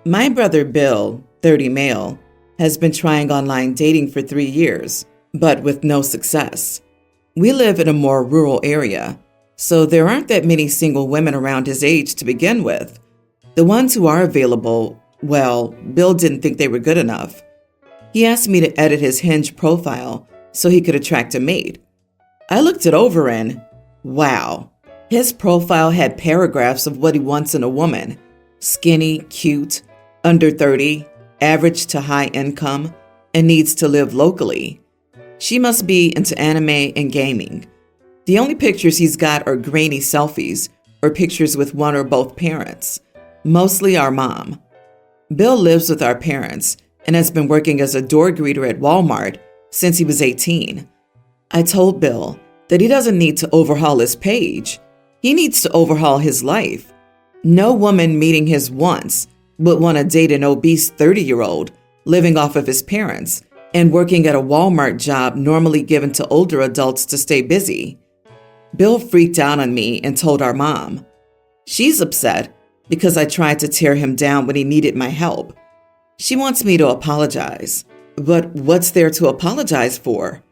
My brother Bill, 30 male, has been trying online dating for 3 years, but with no success. We live in a more rural area, so there aren't that many single women around his age to begin with. The ones who are available, well, Bill didn't think they were good enough. He asked me to edit his Hinge profile so he could attract a mate. I looked it over and, wow, his profile had paragraphs of what he wants in a woman: skinny, cute, under 30, average to high income, and needs to live locally. She must be into anime and gaming. The only pictures he's got are grainy selfies or pictures with one or both parents, mostly our mom. Bill lives with our parents and has been working as a door greeter at Walmart since he was 18. I told Bill that he doesn't need to overhaul his page. He needs to overhaul his life. No woman meeting his wants would want to date an obese 30-year-old living off of his parents and working at a Walmart job normally given to older adults to stay busy. Bill freaked out on me and told our mom. She's upset because I tried to tear him down when he needed my help. She wants me to apologize. But what's there to apologize for?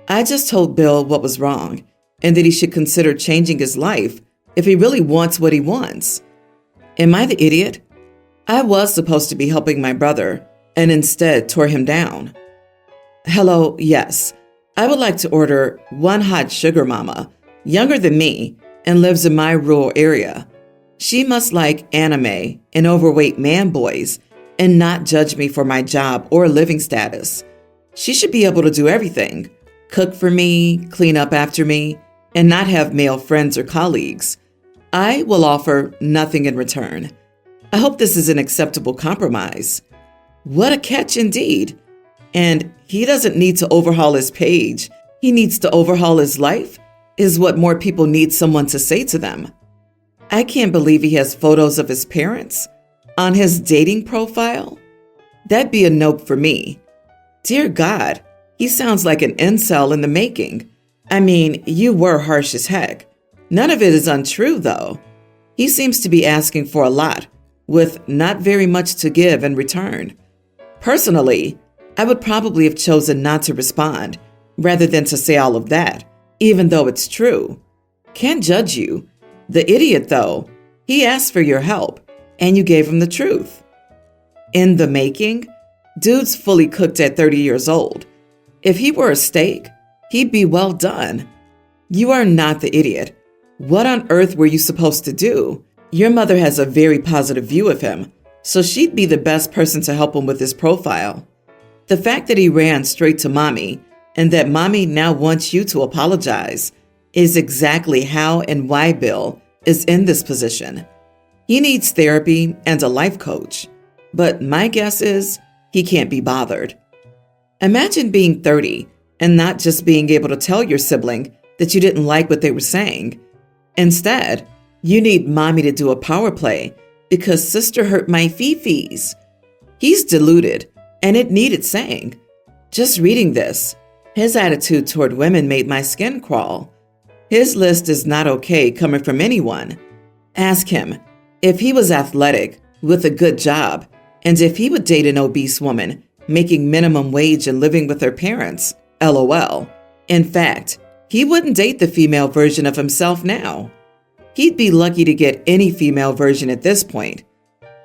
I just told Bill what was wrong and that he should consider changing his life if he really wants what he wants. Am I the idiot? I was supposed to be helping my brother and instead tore him down. Hello, yes. I would like to order one hot sugar mama, younger than me, and lives in my rural area. She must like anime and overweight man boys and not judge me for my job or living status. She should be able to do everything: cook for me, clean up after me, and not have male friends or colleagues. I will offer nothing in return. I hope this is an acceptable compromise. What a catch indeed. And he doesn't need to overhaul his page. He needs to overhaul his life, is what more people need someone to say to them. I can't believe he has photos of his parents on his dating profile. That'd be a nope for me. Dear God, he sounds like an incel in the making. I mean, you were harsh as heck. None of it is untrue, though. He seems to be asking for a lot, with not very much to give in return. Personally, I would probably have chosen not to respond rather than to say all of that, even though it's true. Can't judge you. The idiot, though, he asked for your help, and you gave him the truth. In the making, dude's fully cooked at 30 years old. If he were a steak, he'd be well done. You are not the idiot. What on earth were you supposed to do? Your mother has a very positive view of him, so she'd be the best person to help him with his profile. The fact that he ran straight to mommy and that mommy now wants you to apologize is exactly how and why Bill is in this position. He needs therapy and a life coach, but my guess is he can't be bothered. Imagine being 30 and not just being able to tell your sibling that you didn't like what they were saying. Instead, you need mommy to do a power play because sister hurt my fifis. He's deluded, and it needed saying. Just reading this, his attitude toward women made my skin crawl. His list is not okay coming from anyone. Ask him if he was athletic with a good job and if he would date an obese woman making minimum wage and living with her parents. LOL. In fact, he wouldn't date the female version of himself now. He'd be lucky to get any female version at this point.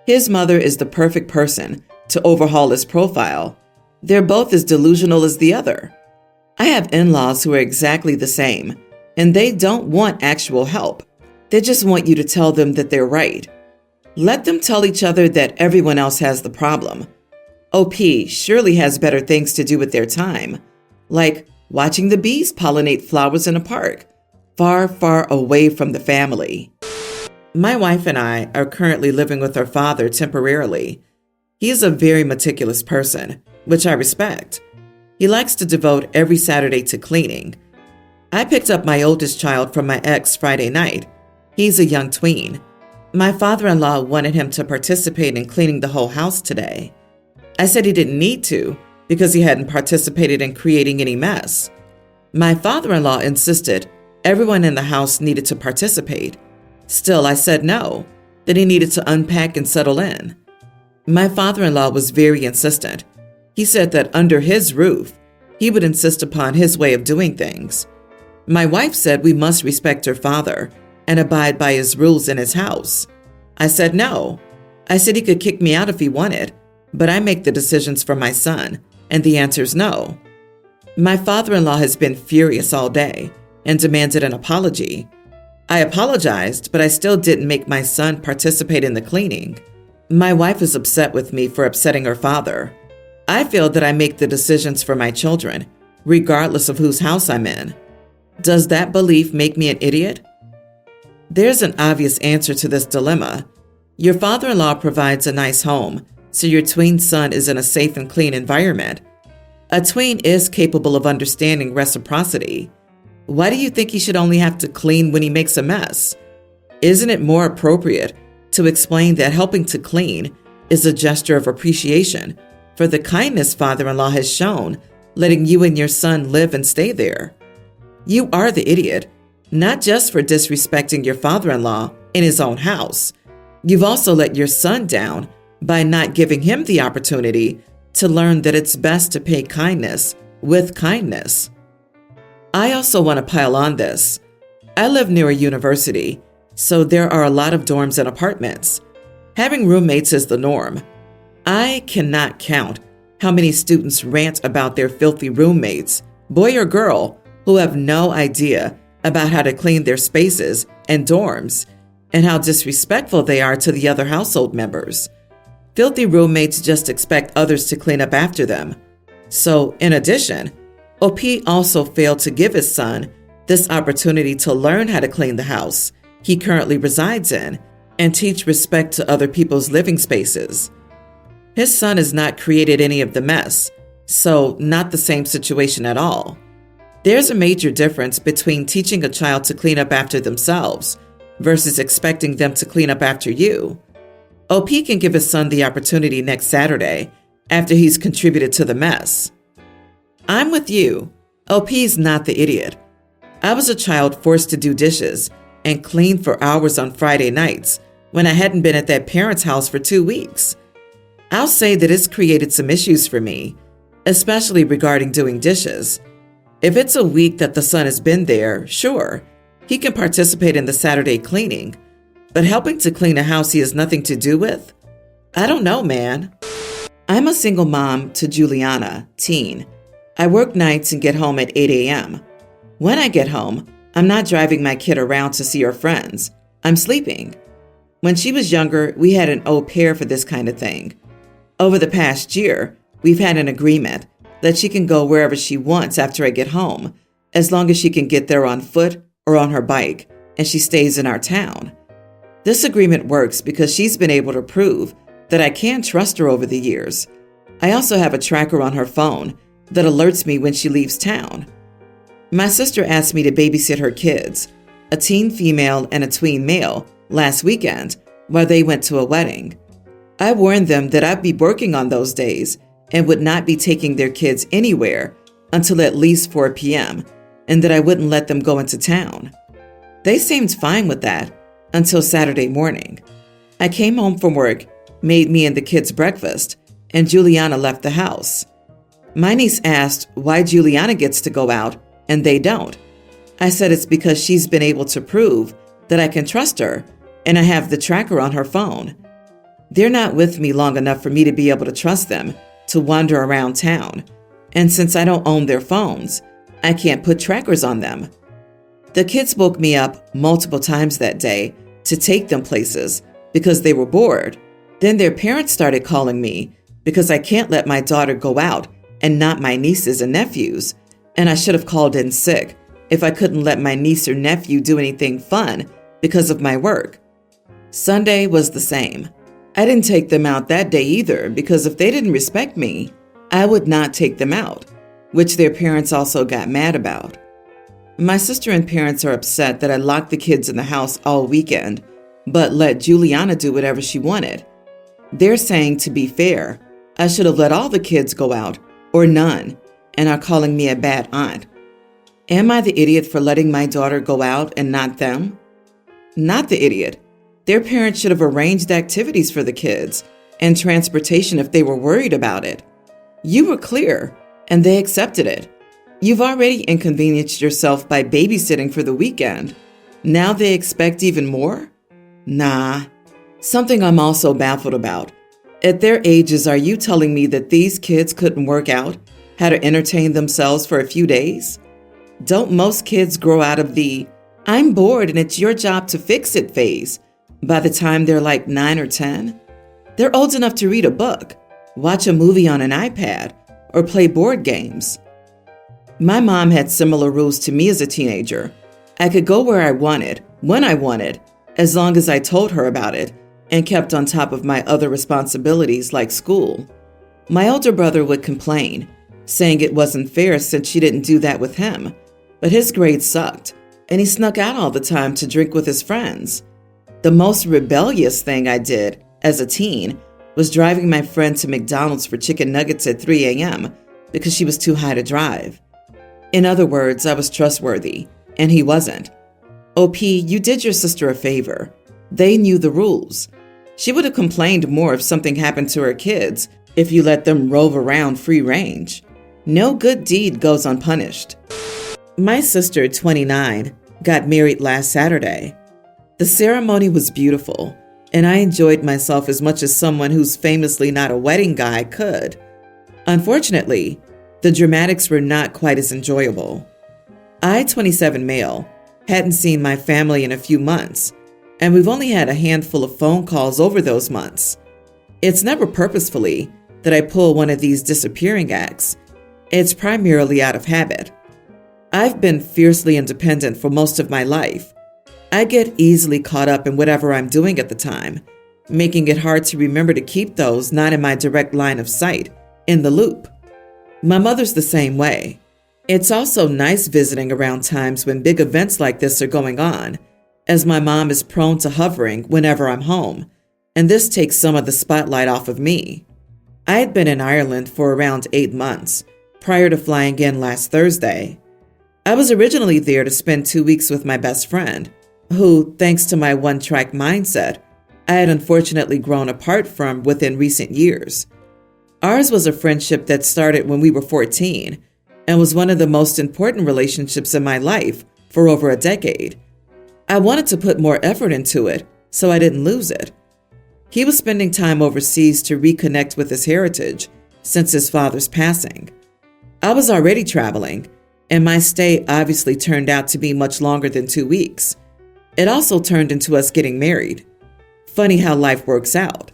His mother is the perfect person to overhaul his profile. They're both as delusional as the other. I have in-laws who are exactly the same, and they don't want actual help. They just want you to tell them that they're right. Let them tell each other that everyone else has the problem. OP surely has better things to do with their time, like watching the bees pollinate flowers in a park, far, far away from the family. My wife and I are currently living with our father temporarily. He is a very meticulous person, which I respect. He likes to devote every Saturday to cleaning. I picked up my oldest child from my ex Friday night. He's a young tween. My father-in-law wanted him to participate in cleaning the whole house today. I said he didn't need to because he hadn't participated in creating any mess. My father-in-law insisted everyone in the house needed to participate. Still, I said no, that he needed to unpack and settle in. My father-in-law was very insistent. He said that under his roof, he would insist upon his way of doing things. My wife said we must respect her father and abide by his rules in his house. I said no. I said he could kick me out if he wanted, but I make the decisions for my son, and the answer is no. My father-in-law has been furious all day and demanded an apology. I apologized, but I still didn't make my son participate in the cleaning. My wife is upset with me for upsetting her father. I feel that I make the decisions for my children, regardless of whose house I'm in. Does that belief make me an idiot? There's an obvious answer to this dilemma. Your father-in-law provides a nice home, so your tween son is in a safe and clean environment. A tween is capable of understanding reciprocity. Why do you think he should only have to clean when he makes a mess? Isn't it more appropriate to explain that helping to clean is a gesture of appreciation for the kindness father-in-law has shown, letting you and your son live and stay there? You are the idiot, not just for disrespecting your father-in-law in his own house. You've also let your son down by not giving him the opportunity to learn that it's best to pay kindness with kindness. I also want to pile on this. I live near a university, so there are a lot of dorms and apartments. Having roommates is the norm. I cannot count how many students rant about their filthy roommates, boy or girl, who have no idea about how to clean their spaces and dorms, and how disrespectful they are to the other household members. Filthy roommates just expect others to clean up after them. So, in addition, OP also failed to give his son this opportunity to learn how to clean the house he currently resides in and teach respect to other people's living spaces. His son has not created any of the mess, so not the same situation at all. There's a major difference between teaching a child to clean up after themselves versus expecting them to clean up after you. OP can give his son the opportunity next Saturday after he's contributed to the mess. I'm with you. OP's not the idiot. I was a child forced to do dishes and clean for hours on Friday nights when I hadn't been at that parent's house for 2 weeks. I'll say that it's created some issues for me, especially regarding doing dishes. If it's a week that the son has been there, sure, he can participate in the Saturday cleaning, but helping to clean a house he has nothing to do with? I don't know, man. I'm a single mom to Juliana, teen. I work nights and get home at 8 a.m. When I get home, I'm not driving my kid around to see her friends. I'm sleeping. When she was younger, we had an au pair for this kind of thing. Over the past year, we've had an agreement that she can go wherever she wants after I get home, as long as she can get there on foot or on her bike, and she stays in our town. This agreement works because she's been able to prove that I can trust her over the years. I also have a tracker on her phone that alerts me when she leaves town. My sister asked me to babysit her kids, a teen female and a tween male, last weekend while they went to a wedding. I warned them that I'd be working on those days and would not be taking their kids anywhere until at least 4 p.m., and that I wouldn't let them go into town. They seemed fine with that until Saturday morning. I came home from work, made me and the kids breakfast, and Juliana left the house. My niece asked why Juliana gets to go out and they don't. I said it's because she's been able to prove that I can trust her, and I have the tracker on her phone. They're not with me long enough for me to be able to trust them to wander around town, and since I don't own their phones, I can't put trackers on them. The kids woke me up multiple times that day to take them places because they were bored. Then their parents started calling me because I can't let my daughter go out and not my nieces and nephews, and I should have called in sick if I couldn't let my niece or nephew do anything fun because of my work. Sunday was the same. I didn't take them out that day either because if they didn't respect me, I would not take them out, which their parents also got mad about. My sister and parents are upset that I locked the kids in the house all weekend, but let Juliana do whatever she wanted. They're saying, to be fair, I should have let all the kids go out, or none, and are calling me a bad aunt. Am I the idiot for letting my daughter go out and not them? Not the idiot. Their parents should have arranged activities for the kids and transportation if they were worried about it. You were clear, and they accepted it. You've already inconvenienced yourself by babysitting for the weekend. Now they expect even more? Nah. Something I'm also baffled about. At their ages, are you telling me that these kids couldn't work out how to entertain themselves for a few days? Don't most kids grow out of the "I'm bored and it's your job to fix it" phase by the time they're like 9 or 10? They're old enough to read a book, watch a movie on an iPad, or play board games. My mom had similar rules to me as a teenager. I could go where I wanted, when I wanted, as long as I told her about it and kept on top of my other responsibilities like school. My older brother would complain, saying it wasn't fair since she didn't do that with him, but his grades sucked, and he snuck out all the time to drink with his friends. The most rebellious thing I did as a teen was driving my friend to McDonald's for chicken nuggets at 3 a.m. because she was too high to drive. In other words, I was trustworthy, and he wasn't. OP, you did your sister a favor. They knew the rules. She would have complained more if something happened to her kids if you let them rove around free range. No good deed goes unpunished. My sister, 29, got married last Saturday. The ceremony was beautiful, and I enjoyed myself as much as someone who's famously not a wedding guy could. Unfortunately, the dramatics were not quite as enjoyable. I, 27 male, hadn't seen my family in a few months, and we've only had a handful of phone calls over those months. It's never purposefully that I pull one of these disappearing acts. It's primarily out of habit. I've been fiercely independent for most of my life. I get easily caught up in whatever I'm doing at the time, making it hard to remember to keep those not in my direct line of sight in the loop. My mother's the same way. It's also nice visiting around times when big events like this are going on, as my mom is prone to hovering whenever I'm home, and this takes some of the spotlight off of me. I had been in Ireland for around 8 months prior to flying in last Thursday. I was originally there to spend 2 weeks with my best friend, who, thanks to my one-track mindset, I had unfortunately grown apart from within recent years. Ours was a friendship that started when we were 14 and was one of the most important relationships in my life for over a decade. I wanted to put more effort into it so I didn't lose it. He was spending time overseas to reconnect with his heritage since his father's passing. I was already traveling, and my stay obviously turned out to be much longer than 2 weeks. It also turned into us getting married. Funny how life works out.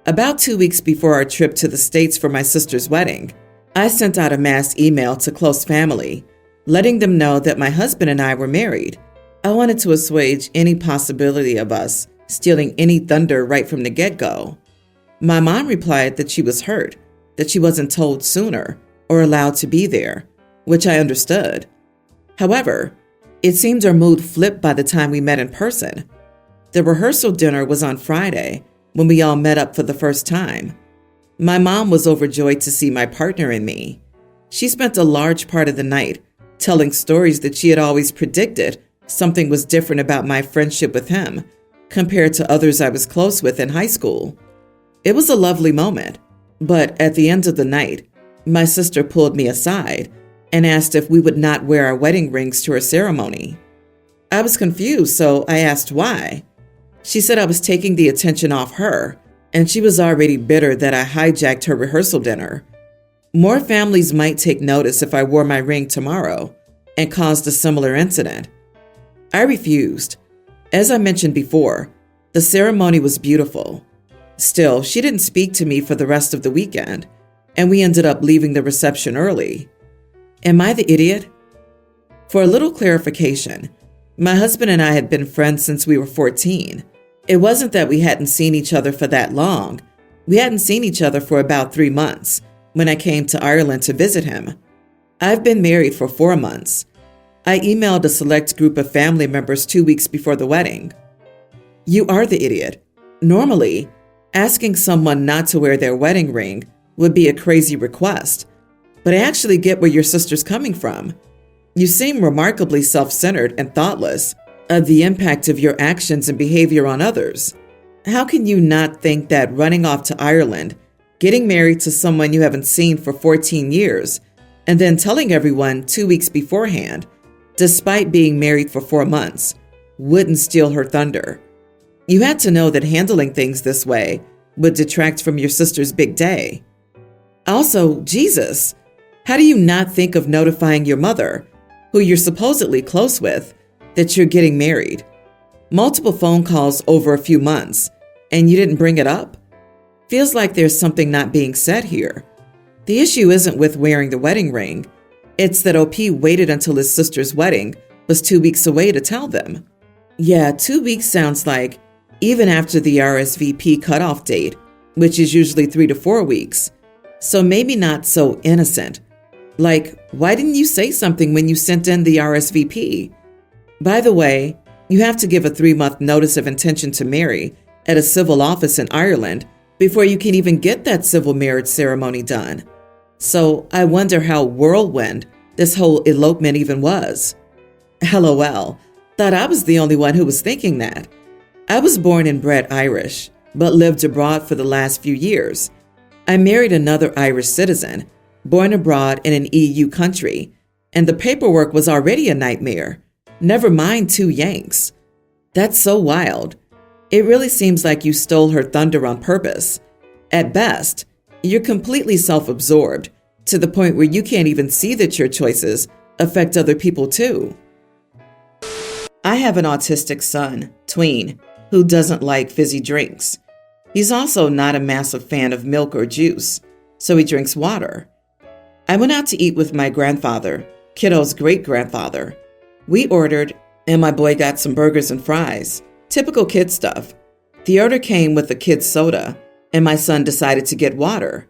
About 2 weeks before our trip to the States for my sister's wedding, I sent out a mass email to close family, letting them know that my husband and I were married. I wanted to assuage any possibility of us stealing any thunder right from the get-go. My mom replied that she was hurt, that she wasn't told sooner or allowed to be there, which I understood. However, it seemed our mood flipped by the time we met in person. The rehearsal dinner was on Friday when we all met up for the first time. My mom was overjoyed to see my partner and me. She spent a large part of the night telling stories that she had always predicted something was different about my friendship with him compared to others I was close with in high school. It was a lovely moment, but at the end of the night, my sister pulled me aside and asked if we would not wear our wedding rings to her ceremony. I was confused, so I asked why. She said I was taking the attention off her, and she was already bitter that I hijacked her rehearsal dinner. More families might take notice if I wore my ring tomorrow and caused a similar incident. I refused. As I mentioned before, the ceremony was beautiful. Still, she didn't speak to me for the rest of the weekend, and we ended up leaving the reception early. Am I the idiot? For a little clarification, my husband and I had been friends since we were 14. It wasn't that we hadn't seen each other for that long. We hadn't seen each other for about 3 months when I came to Ireland to visit him. I've been married for 4 months. I emailed a select group of family members 2 weeks before the wedding. You are the idiot. Normally, asking someone not to wear their wedding ring would be a crazy request, but I actually get where your sister's coming from. You seem remarkably self-centered and thoughtless of the impact of your actions and behavior on others. How can you not think that running off to Ireland, getting married to someone you haven't seen for 14 years, and then telling everyone 2 weeks beforehand, despite being married for 4 months, wouldn't steal her thunder? You had to know that handling things this way would detract from your sister's big day. Also, Jesus, how do you not think of notifying your mother, who you're supposedly close with, that you're getting married? Multiple phone calls over a few months, and you didn't bring it up? Feels like there's something not being said here. The issue isn't with wearing the wedding ring. It's that OP waited until his sister's wedding was 2 weeks away to tell them. Yeah, 2 weeks sounds like even after the RSVP cutoff date, which is usually 3 to 4 weeks. So maybe not so innocent. Like, why didn't you say something when you sent in the RSVP? By the way, you have to give a 3-month notice of intention to marry at a civil office in Ireland before you can even get that civil marriage ceremony done. So I wonder how whirlwind this whole elopement even was. LOL, thought I was the only one who was thinking that. I was born and bred Irish, but lived abroad for the last few years. I married another Irish citizen, born abroad in an EU country, and the paperwork was already a nightmare. Never mind 2 Yanks. That's so wild. It really seems like you stole her thunder on purpose. At best, you're completely self-absorbed, to the point where you can't even see that your choices affect other people too. I have an autistic son, tween, who doesn't like fizzy drinks. He's also not a massive fan of milk or juice, so he drinks water. I went out to eat with my grandfather, kiddo's great-grandfather. We ordered, and my boy got some burgers and fries. Typical kid stuff. The order came with a kid's soda, and my son decided to get water.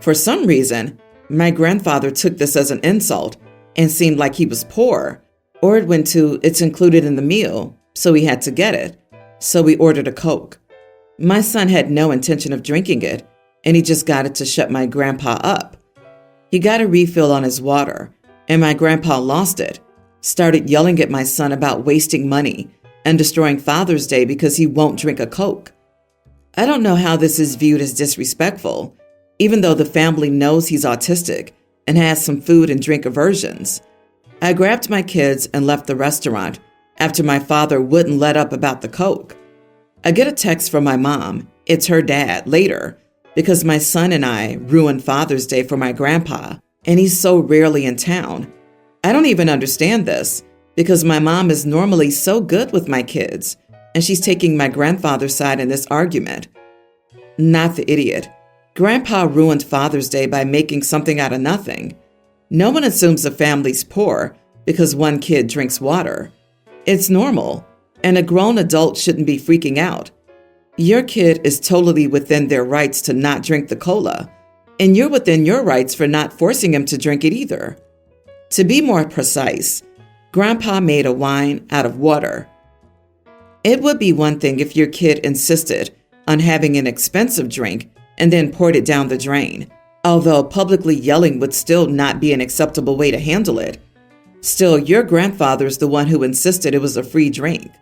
For some reason, my grandfather took this as an insult and seemed like he was poor, or it went to it's included in the meal, so he had to get it. So we ordered a Coke. My son had no intention of drinking it, and he just got it to shut my grandpa up. He got a refill on his water, and my grandpa lost it, started yelling at my son about wasting money and destroying Father's Day because he won't drink a Coke. I don't know how this is viewed as disrespectful, even though the family knows he's autistic and has some food and drink aversions. I grabbed my kids and left the restaurant after my father wouldn't let up about the Coke. I get a text from my mom, it's her dad, later, because my son and I ruined Father's Day for my grandpa, and he's so rarely in town. I don't even understand this, because my mom is normally so good with my kids, and she's taking my grandfather's side in this argument. Not the idiot. Grandpa ruined Father's Day by making something out of nothing. No one assumes a family's poor because one kid drinks water. It's normal, and a grown adult shouldn't be freaking out. Your kid is totally within their rights to not drink the cola, and you're within your rights for not forcing him to drink it either. To be more precise, Grandpa made a wine out of water. It would be one thing if your kid insisted on having an expensive drink and then poured it down the drain, although publicly yelling would still not be an acceptable way to handle it. Still, your grandfather's the one who insisted it was a free drink.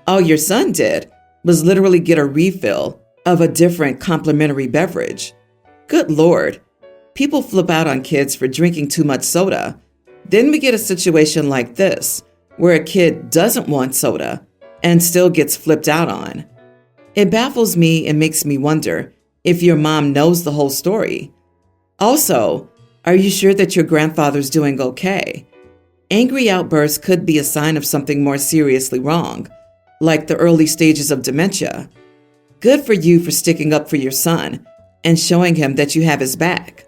All your son did was literally get a refill of a different complimentary beverage. Good Lord, people flip out on kids for drinking too much soda. Then we get a situation like this, where a kid doesn't want soda and still gets flipped out on. It baffles me and makes me wonder if your mom knows the whole story. Also, are you sure that your grandfather's doing okay? Angry outbursts could be a sign of something more seriously wrong, like the early stages of dementia. Good for you for sticking up for your son and showing him that you have his back.